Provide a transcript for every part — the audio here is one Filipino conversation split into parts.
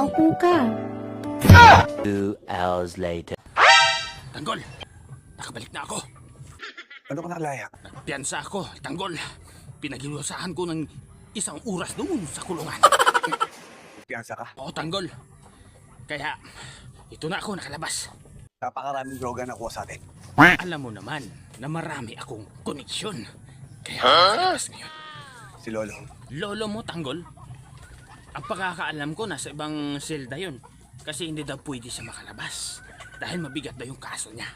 Maupo ka. 2 hours later. Tanggol, nakabalik na ako. Ano ka nakalaya? Nagpiyansa ako, Tanggol. Pinagilusahan ko ng 1 oras doon sa kulungan. Piyansa ka? Oo, Tanggol. Kaya, ito na ako nakalabas. Napakaraming droga na kuha sa atin. Alam mo naman na marami akong koneksyon. Kaya ako nakalabas ngayon. Si Lolo. Lolo mo, Tanggol? Ang pagkakaalam ko, nasa ibang selda yun. Kasi hindi daw pwede siya makalabas. Dahil mabigat daw yung kaso niya.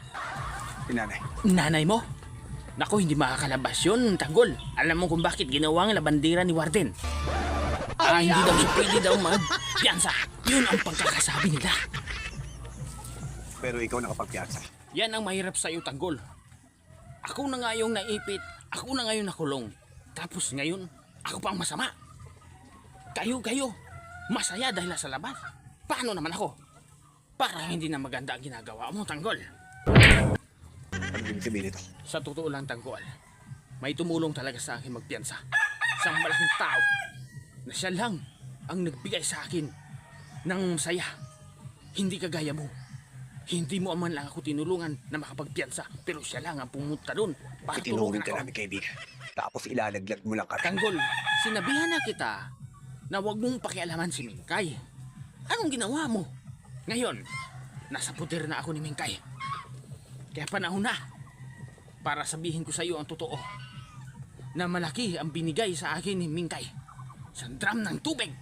Pinanay. Nanay mo? Naku, hindi makakalabas yun, Tanggol. Alam mo kung bakit ginawa ang labandera ni Warden. Hindi daw siya pwede daw magpiyansa. Yun ang pagkakasabi nila. Pero ikaw nakapagpiyansa. Yan ang mahirap sa'yo, Tanggol. Ako na nga yung naipit. Ako na ngayon nakulong. Tapos ngayon, ako pa ang masama. Kayo, masaya dahil nasa labas. Paano naman ako? Parang hindi na maganda ang ginagawa mo, Tanggol. Ano yung sabihin nito? Sa totoo lang, Tanggol, may tumulong talaga sa akin magpiyansa. Isang malaking tao na siya lang ang nagbigay sa akin ng saya. Hindi kagaya mo. Hindi mo man lang ako tinulungan na makapagpiyansa, pero siya lang ang pumunta doon para Itinulong tulungan ka ako. namin, kaibigan. Tapos ilalaglag mo lang kami. Tanggol, sinabihan na kita na huwag mong pakialaman si Mingkay. Anong ginawa mo? Ngayon, nasa puder na ako ni Mingkay. Kaya panahon na para sabihin ko sa iyo ang totoo na malaki ang binigay sa akin ni Mingkay. Isang drum ng tubig.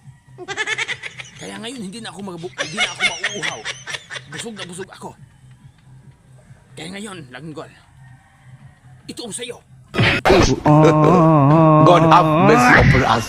Kaya ngayon hindi na ako mauuhaw. Busog na busog ako. Kaya ngayon, Tanggol, ito ang sa iyo. God have mercy upon us.